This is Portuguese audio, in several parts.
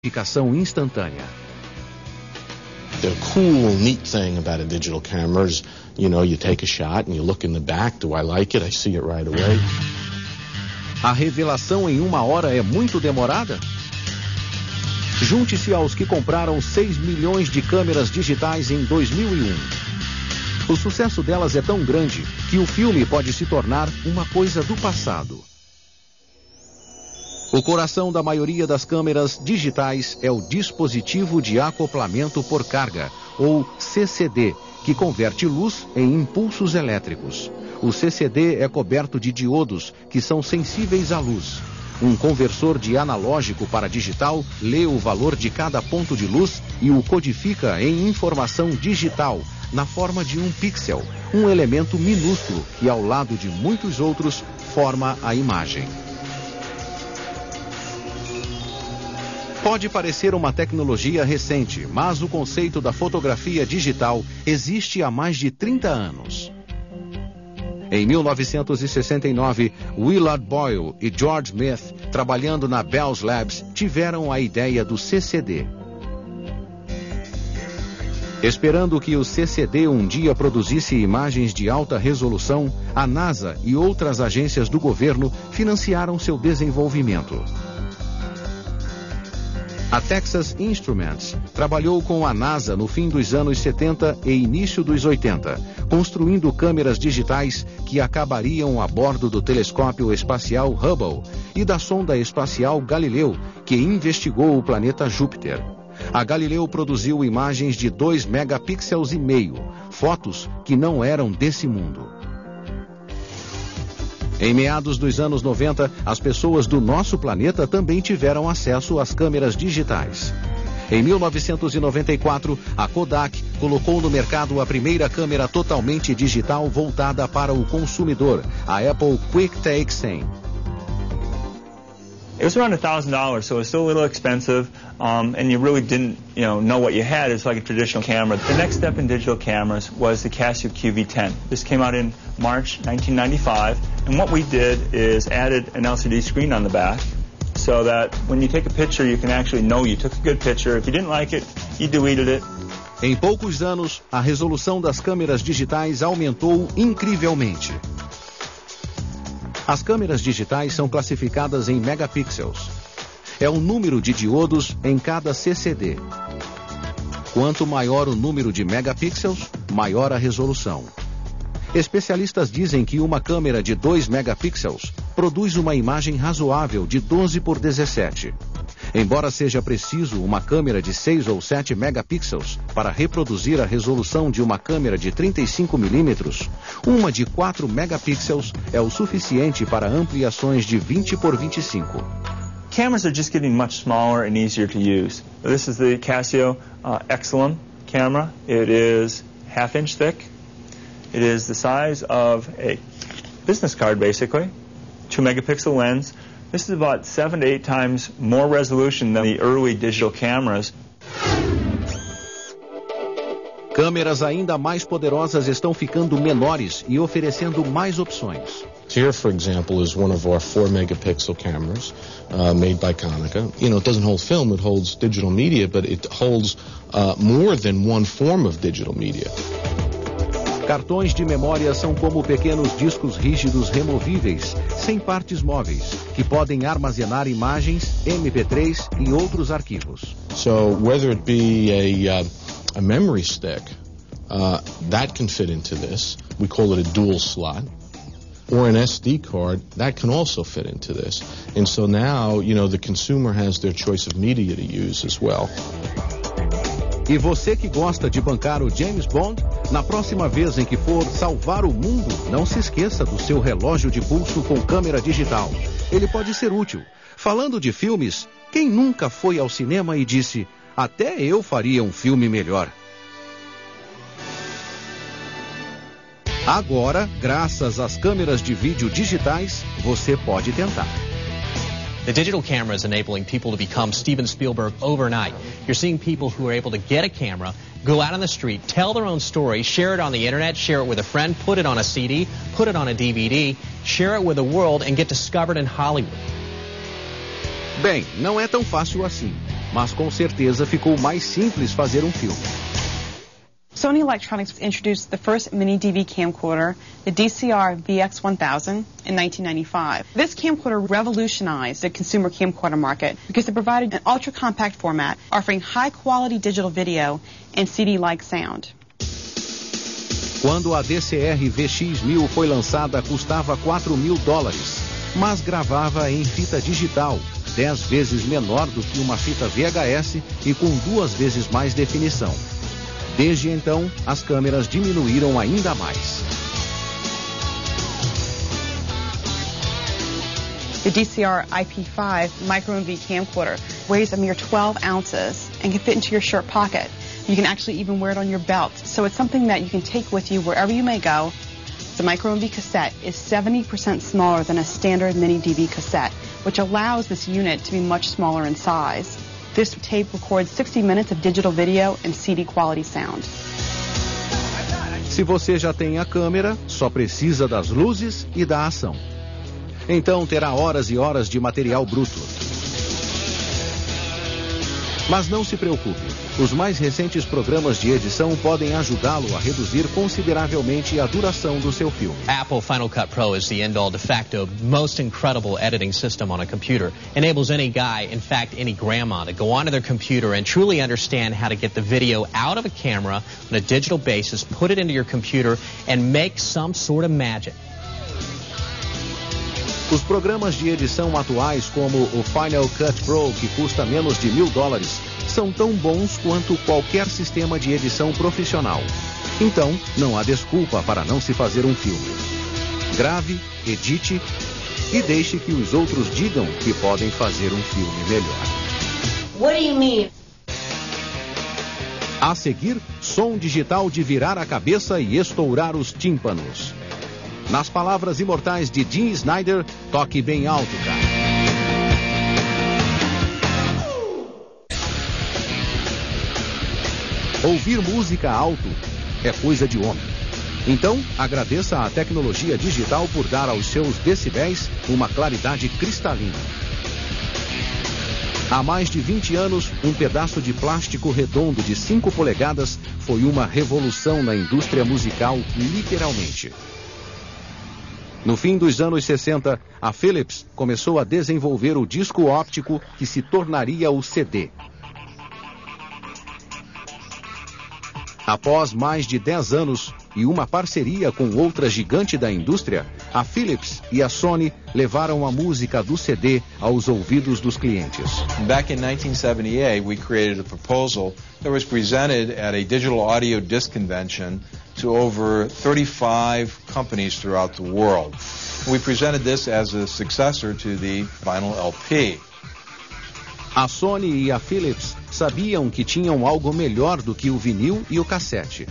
gratificação instantânea. The cool, neat thing about a digital camera is, you take a shot and you look in the back. Do I like it? I see it right away. A revelação em 1 hora é muito demorada? Junte-se aos que compraram 6 milhões de câmeras digitais em 2001. O sucesso delas é tão grande que o filme pode se tornar uma coisa do passado. O coração da maioria das câmeras digitais é o dispositivo de acoplamento por carga, ou CCD, que converte luz em impulsos elétricos. O CCD é coberto de diodos, que são sensíveis à luz. Um conversor de analógico para digital lê o valor de cada ponto de luz e o codifica em informação digital, na forma de um pixel, um elemento minúsculo que, ao lado de muitos outros, forma a imagem. Pode parecer uma tecnologia recente, mas o conceito da fotografia digital existe há mais de 30 anos. Em 1969, Willard Boyle e George Smith, trabalhando na Bell Labs, tiveram a ideia do CCD. Esperando que o CCD um dia produzisse imagens de alta resolução, a NASA e outras agências do governo financiaram seu desenvolvimento. A Texas Instruments trabalhou com a NASA no fim dos anos 70 e início dos 80, construindo câmeras digitais que acabariam a bordo do telescópio espacial Hubble e da sonda espacial Galileu, que investigou o planeta Júpiter. A Galileu produziu imagens de 2,5 megapixels, fotos que não eram desse mundo. Em meados dos anos 90, as pessoas do nosso planeta também tiveram acesso às câmeras digitais. Em 1994, a Kodak colocou no mercado a primeira câmera totalmente digital voltada para o consumidor, a Apple QuickTake 100. It was around $1,000, so it was still a little expensive, and you really didn't, know what you had. It's like a traditional camera. The next step in digital cameras was the Casio QV10. This came out in March 1995, and what we did is added an LCD screen on the back, so that when you take a picture, you can actually know you took a good picture. If you didn't like it, you deleted it. Em poucos anos, a resolução das câmeras digitais aumentou incrivelmente. As câmeras digitais são classificadas em megapixels. É o número de diodos em cada CCD. Quanto maior o número de megapixels, maior a resolução. Especialistas dizem que uma câmera de 2 megapixels produz uma imagem razoável de 12 por 17. Embora seja preciso uma câmera de 6 ou 7 megapixels para reproduzir a resolução de uma câmera de 35 milímetros, uma de 4 megapixels é o suficiente para ampliações de 20 por 25. Cameras are just getting much smaller and easier to use. This is the Casio Excelum camera. It is 1/2 inch thick. It is the size of a business card, basically. 2 megapixel lens. This is about 7 to 8 times more resolution than the early digital cameras. Câmeras ainda mais poderosas estão ficando menores e oferecendo mais opções. Here, for example, is one of our 4 megapixel cameras made by Konica. It doesn't hold film, it holds digital media, but it holds more than one form of digital media. Cartões de memória são como pequenos discos rígidos removíveis, sem partes móveis, que podem armazenar imagens, MP3 e outros arquivos. So whether it be a memory stick, that can fit into this. We call it a dual slot. Or an SD card, that can also fit into this. And so now, the consumer has their choice of media to use as well. E você que gosta de bancar o James Bond, na próxima vez em que for salvar o mundo, não se esqueça do seu relógio de pulso com câmera digital. Ele pode ser útil. Falando de filmes, quem nunca foi ao cinema e disse, até eu faria um filme melhor? Agora, graças às câmeras de vídeo digitais, você pode tentar. The digital camera is enabling people to become Steven Spielberg overnight. You're seeing people who are able to get a camera, go out on the street, tell their own story, share it on the internet, share it with a friend, put it on a CD, put it on a DVD, share it with the world, and get discovered in Hollywood. Bem, não é tão fácil assim. mas com certeza ficou mais simples fazer um filme. Sony Electronics introduced the first mini DV camcorder, the DCR VX1000, in 1995. This camcorder revolutionized the consumer camcorder market because it provided an ultra-compact format offering high-quality digital video and CD-like sound. Quando a DCR VX1000 foi lançada, custava $4.000, mas gravava em fita digital, 10 vezes menor do que uma fita VHS e com 2 vezes mais definição. Desde então, as câmeras diminuíram ainda mais. The DCR IP5 micro-MV camcorder weighs a mere 12 ounces and can fit into your shirt pocket. You can actually even wear it on your belt, so it's something that you can take with you wherever you may go. The micro-MV cassette is 70% smaller than a standard mini DV cassette, which allows this unit to be much smaller in size. This tape records 60 minutes of digital video and CD quality sound. Se você já tem a câmera, só precisa das luzes e da ação. Então terá horas e horas de material bruto. Mas não se preocupe, os mais recentes programas de edição podem ajudá-lo a reduzir consideravelmente a duração do seu filme. Apple Final Cut Pro is the end-all de facto most incredible editing system on a computer. Enables any guy, in fact any grandma, to go onto their computer and truly understand how to get the video out of a camera on a digital basis, put it into your computer, and make some sort of magic. Os programas de edição atuais, como o Final Cut Pro, que custa menos de $1.000, são tão bons quanto qualquer sistema de edição profissional. Então, não há desculpa para não se fazer um filme. Grave, edite e deixe que os outros digam que podem fazer um filme melhor. What do you mean? A seguir, som digital de virar a cabeça e estourar os tímpanos. Nas palavras imortais de Gene Snyder, toque bem alto, cara. Ouvir música alto é coisa de homem. Então, agradeça à tecnologia digital por dar aos seus decibéis uma claridade cristalina. Há mais de 20 anos, um pedaço de plástico redondo de 5 polegadas foi uma revolução na indústria musical, literalmente. No fim dos anos 60, a Philips começou a desenvolver o disco óptico que se tornaria o CD. Após mais de 10 anos e uma parceria com outra gigante da indústria, a Philips e a Sony levaram a música do CD aos ouvidos dos clientes. Back in 1978, we created a proposal that was presented at a digital audio disc convention to over 35 companies throughout the world. We presented this as a successor to the vinyl LP. A Sony e a Philips sabiam que tinham algo melhor do que o vinil e o cassete.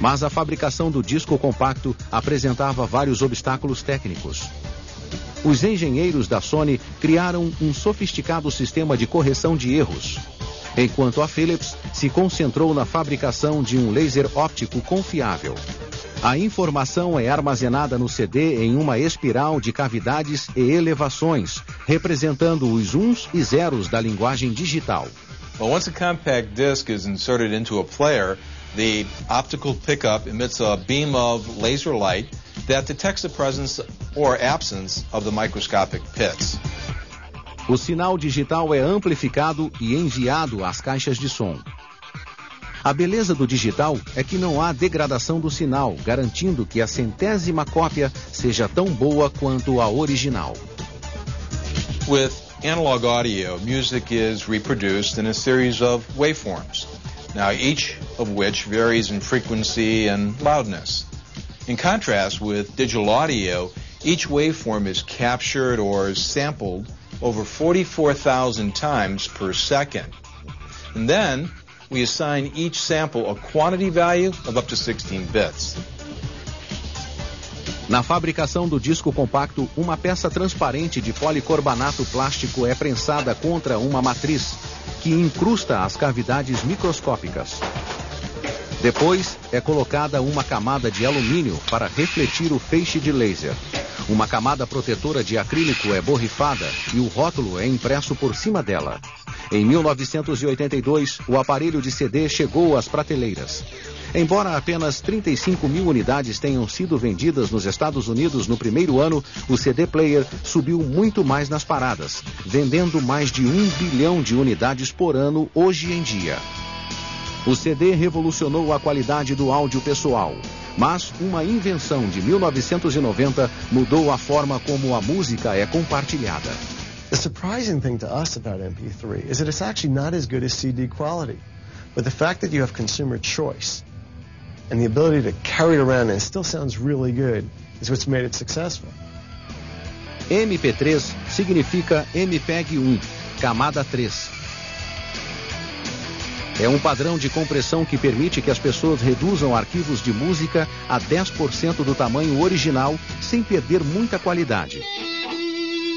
Mas a fabricação do disco compacto apresentava vários obstáculos técnicos. Os engenheiros da Sony criaram um sofisticado sistema de correção de erros, enquanto a Philips se concentrou na fabricação de um laser óptico confiável. A informação é armazenada no CD em uma espiral de cavidades e elevações, representando os uns e zeros da linguagem digital. Well, once a compact disc is inserted into a player, the optical pickup emits a beam of laser light that detects the presence or absence of the microscopic pits. O sinal digital é amplificado e enviado às caixas de som. A beleza do digital é que não há degradação do sinal, garantindo que a centésima cópia seja tão boa quanto a original. With analog audio, music is reproduced in a series of waveforms, now each of which varies in frequency and loudness. In contrast with digital audio, each waveform is captured or sampled over 44,000 times per second. And then we assign each sample a quantity value of up to 16 bits. Na fabricação do disco compacto, uma peça transparente de policarbonato plástico é prensada contra uma matriz, que incrusta as cavidades microscópicas. Depois, é colocada uma camada de alumínio para refletir o feixe de laser. Uma camada protetora de acrílico é borrifada e o rótulo é impresso por cima dela. Em 1982, o aparelho de CD chegou às prateleiras. Embora apenas 35 mil unidades tenham sido vendidas nos Estados Unidos no primeiro ano, o CD player subiu muito mais nas paradas, vendendo mais de 1 bilhão de unidades por ano hoje em dia. O CD revolucionou a qualidade do áudio pessoal, mas uma invenção de 1990 mudou a forma como a música é compartilhada. The surprising thing to us about MP3 is that it's actually not as good as CD quality, but the fact that you have consumer choice and the ability to carry it around and it still sounds really good is what's made it successful. MP3 significa MPEG 1, camada 3. É um padrão de compressão que permite que as pessoas reduzam arquivos de música a 10% do tamanho original sem perder muita qualidade.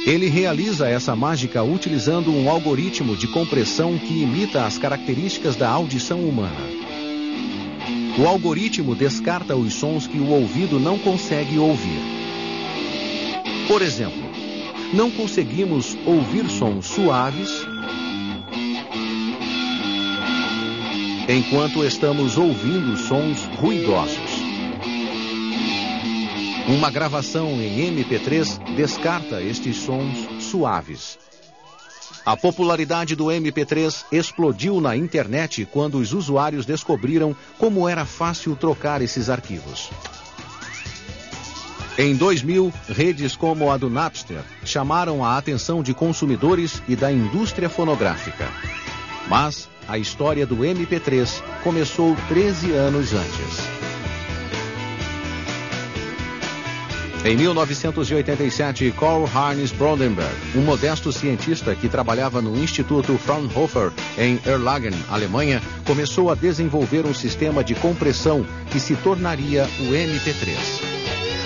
Ele realiza essa mágica utilizando um algoritmo de compressão que imita as características da audição humana. O algoritmo descarta os sons que o ouvido não consegue ouvir. Por exemplo, não conseguimos ouvir sons suaves enquanto estamos ouvindo sons ruidosos. Uma gravação em MP3 descarta estes sons suaves. A popularidade do MP3 explodiu na internet quando os usuários descobriram como era fácil trocar esses arquivos. Em 2000, redes como a do Napster chamaram a atenção de consumidores e da indústria fonográfica. Mas a história do MP3 começou 13 anos antes. Em 1987, Karl Heinz Brandenburg, um modesto cientista que trabalhava no Instituto Fraunhofer, em Erlangen, Alemanha, começou a desenvolver um sistema de compressão que se tornaria o MP3.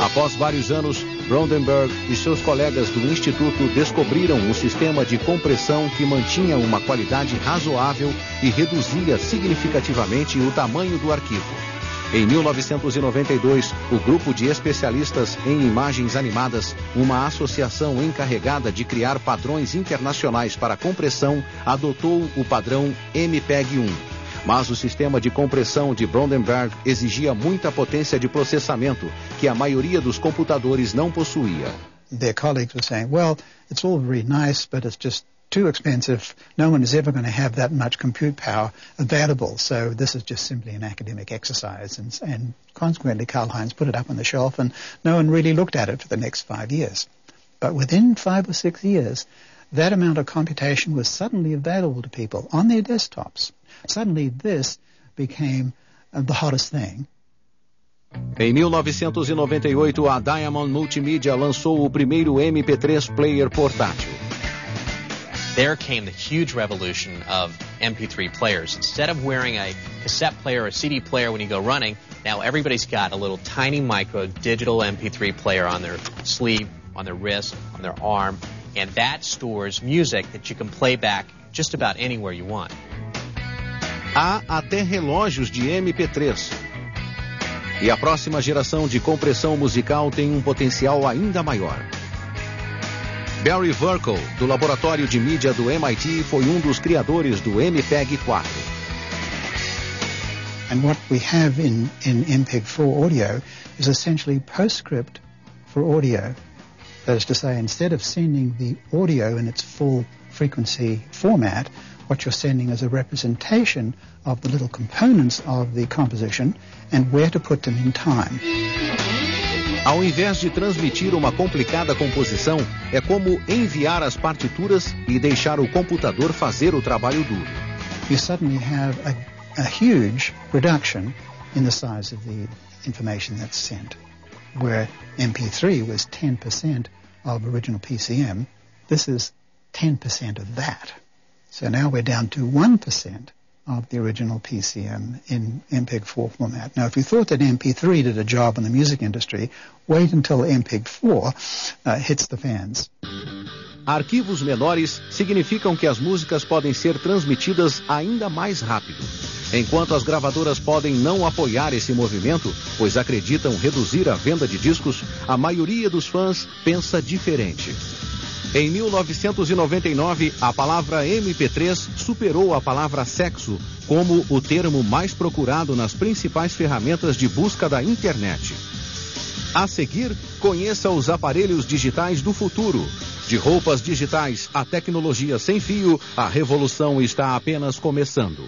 Após vários anos, Brandenburg e seus colegas do Instituto descobriram um sistema de compressão que mantinha uma qualidade razoável e reduzia significativamente o tamanho do arquivo. Em 1992, o grupo de especialistas em imagens animadas, uma associação encarregada de criar padrões internacionais para compressão, adotou o padrão MPEG-1. Mas o sistema de compressão de Brandenburg exigia muita potência de processamento, que a maioria dos computadores não possuía. Their colleagues were saying, well, it's all very nice, but it's just too expensive. No one is ever going to have that much compute power available. So this is just simply an academic exercise. And consequently, Karl-Heinz put it up on the shelf and no one really looked at it for the next 5 years. But within 5 or 6 years, that amount of computation was suddenly available to people on their desktops. Suddenly this became the hottest thing. Em 1998, a Diamond Multimedia lançou o primeiro MP3 player portátil. There came the huge revolution of MP3 players. Instead of wearing a cassette player or a CD player when you go running, now everybody's got a little tiny micro digital MP3 player on their sleeve, on their wrist, on their arm, and that stores music that you can play back just about anywhere you want. Há até relógios de MP3. E a próxima geração de compressão musical tem um potencial ainda maior. Barry Verkel, do laboratório de mídia do MIT, foi um dos criadores do MPEG-4. And what we have in MPEG-4 audio is essentially PostScript for audio. That is to say, instead of sending the audio in its full frequency format, what you're sending is a representation of the little components of the composition and where to put them in time. Ao invés de transmitir uma complicada composição, é como enviar as partituras e deixar o computador fazer o trabalho duro. You suddenly have a huge reduction in the size of the information that's sent. Where MP3 was 10% of original PCM, this is 10% of that. So now we're down to 1% of the original PCM in MPEG-4 format. Now, if you thought that MP3 did a job in the music industry, wait until MPEG-4 hits the fans. Arquivos menores significam que as músicas podem ser transmitidas ainda mais rápido. Enquanto as gravadoras podem não apoiar esse movimento, pois acreditam reduzir a venda de discos, a maioria dos fãs pensa diferente. Em 1999, a palavra MP3 superou a palavra sexo como o termo mais procurado nas principais ferramentas de busca da internet. A seguir, conheça os aparelhos digitais do futuro. De roupas digitais à tecnologia sem fio, a revolução está apenas começando.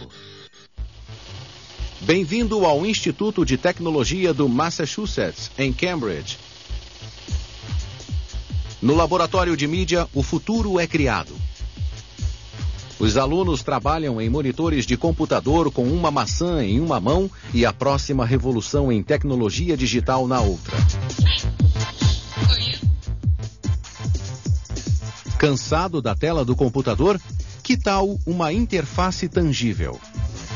Bem-vindo ao Instituto de Tecnologia do Massachusetts, em Cambridge. No laboratório de mídia, o futuro é criado. Os alunos trabalham em monitores de computador com uma maçã em uma mão e a próxima revolução em tecnologia digital na outra. Cansado da tela do computador? Que tal uma interface tangível?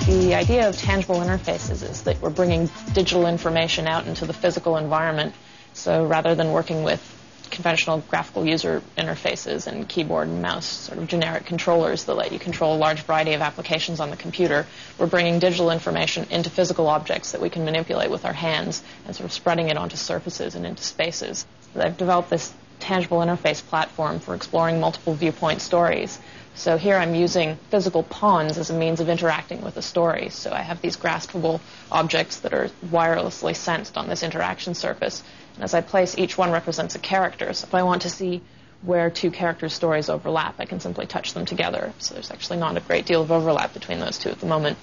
The idea of tangible interfaces is that we're bringing digital information out into the physical environment. So rather than working with conventional graphical user interfaces and keyboard and mouse, sort of generic controllers that let you control a large variety of applications on the computer, we're bringing digital information into physical objects that we can manipulate with our hands and sort of spreading it onto surfaces and into spaces. I've developed this tangible interface platform for exploring multiple viewpoint stories. So here I'm using physical pawns as a means of interacting with a story. So I have these graspable objects that are wirelessly sensed on this interaction surface. And as I place, each one represents a character. So if I want to see where two characters' stories overlap, I can simply touch them together. So there's actually not a great deal of overlap between those two at the moment.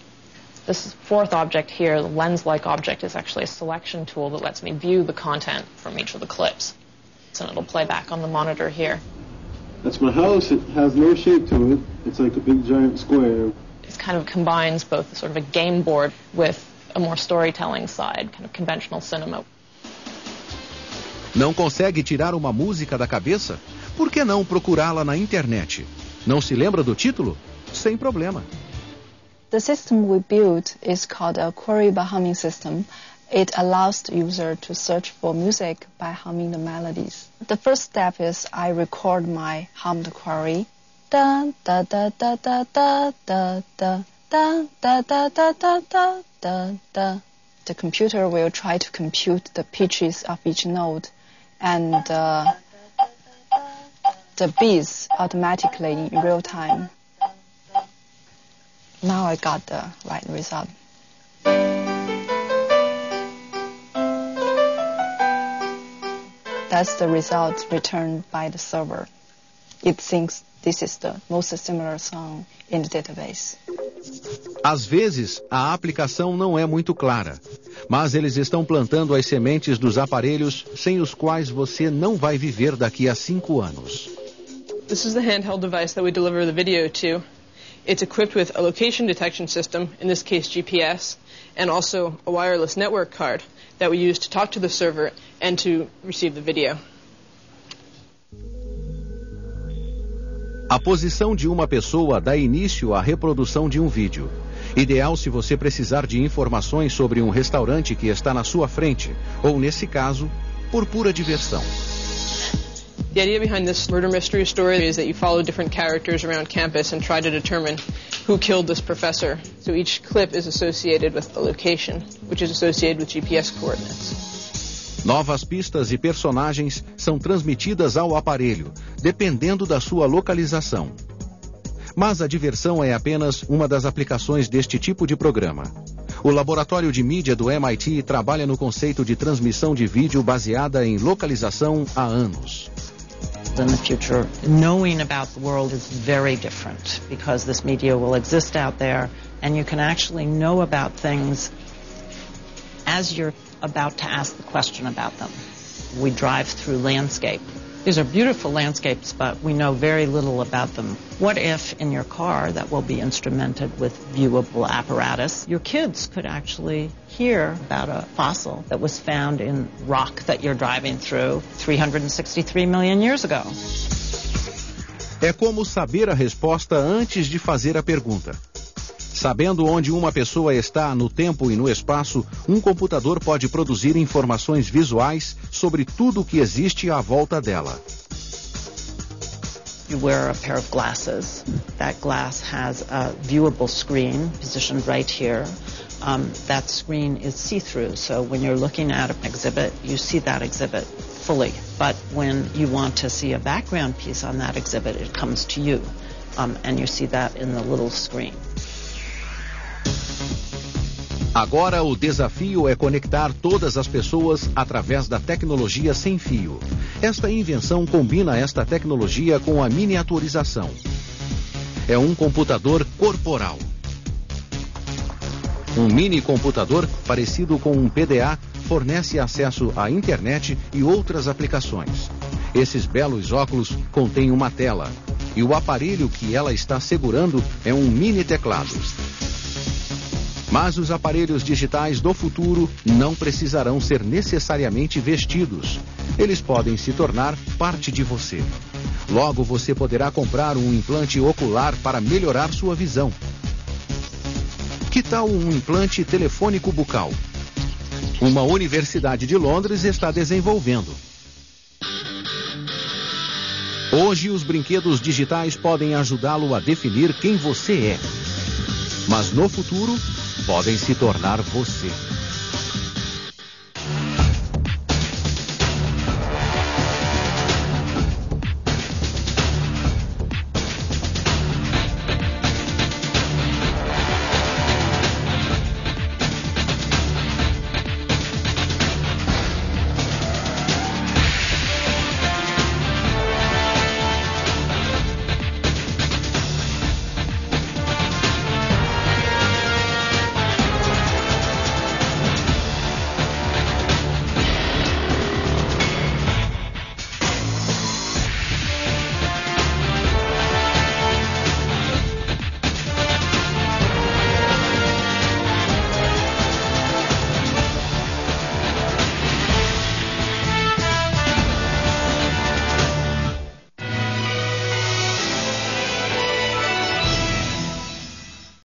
This fourth object here, the lens-like object, is actually a selection tool that lets me view the content from each of the clips. And it'll play back on the monitor here. That's my house. It has no shape to it. It's like a big giant square. It kind of combines both sort of a game board with a more storytelling side, kind of conventional cinema. Não consegue tirar uma música da cabeça? Por que não procurá-la na internet? Não se lembra do título? Sem problema. The system we built is called a query by humming system. It allows the user to search for music by humming the melodies. The first step is I record my hummed query. Da da da da da da da da da da da da da da da. The computer will try to compute the pitches of each note and the beats automatically in real time. Now I got the right result. That's the result returned by the server. It thinks this is the most similar song in the database. Às vezes, a aplicação não é muito clara, mas eles estão plantando as sementes dos aparelhos sem os quais você não vai viver daqui a 5 anos. This is the handheld device that we deliver the video to. It's equipped with a location detection system, in this case GPS, and also a wireless network card that we use to talk to the server and to receive the video. A posição de uma pessoa dá início à reprodução de um vídeo. Ideal se você precisar de informações sobre um restaurante que está na sua frente, ou nesse caso, por pura diversão. The idea behind this murder mystery story is that you follow different characters around campus and try to determine who killed this professor. So each clip is associated with a location, which is associated with GPS coordinates. Novas pistas e personagens são transmitidas ao aparelho, dependendo da sua localização. Mas a diversão é apenas uma das aplicações deste tipo de programa. O laboratório de mídia do MIT trabalha no conceito de transmissão de vídeo baseada em localização há anos. In the future, knowing about the world is very different because this media will exist out there and you can actually know about things as you're about to ask the question about them. We drive through landscape. These are beautiful landscapes, but we know very little about them. What if in your car that will be instrumented with viewable apparatus, your kids could actually hear about a fossil that was found in rock that you're driving through 363 million years ago? É como saber a resposta antes de fazer a pergunta. Sabendo onde uma pessoa está no tempo e no espaço, um computador pode produzir informações visuais sobre tudo o que existe à volta dela. You wear a pair of glasses. That glass has a viewable screen positioned right here. That screen is see-through, so when you're looking at an exhibit, you see that exhibit. fully. But when you want to see a background piece on that exhibit, it comes to you. And you see that in the little screen. Agora o desafio é conectar todas as pessoas através da tecnologia sem fio. Esta invenção combina esta tecnologia com a miniaturização. É um computador corporal. Um mini computador parecido com um PDA fornece acesso à internet e outras aplicações. Esses belos óculos contêm uma tela e o aparelho que ela está segurando é um mini teclado. Mas os aparelhos digitais do futuro não precisarão ser necessariamente vestidos. Eles podem se tornar parte de você. Logo, você poderá comprar um implante ocular para melhorar sua visão. Que tal um implante telefônico bucal? Uma universidade de Londres está desenvolvendo. Hoje, os brinquedos digitais podem ajudá-lo a definir quem você é. Mas no futuro, podem se tornar você.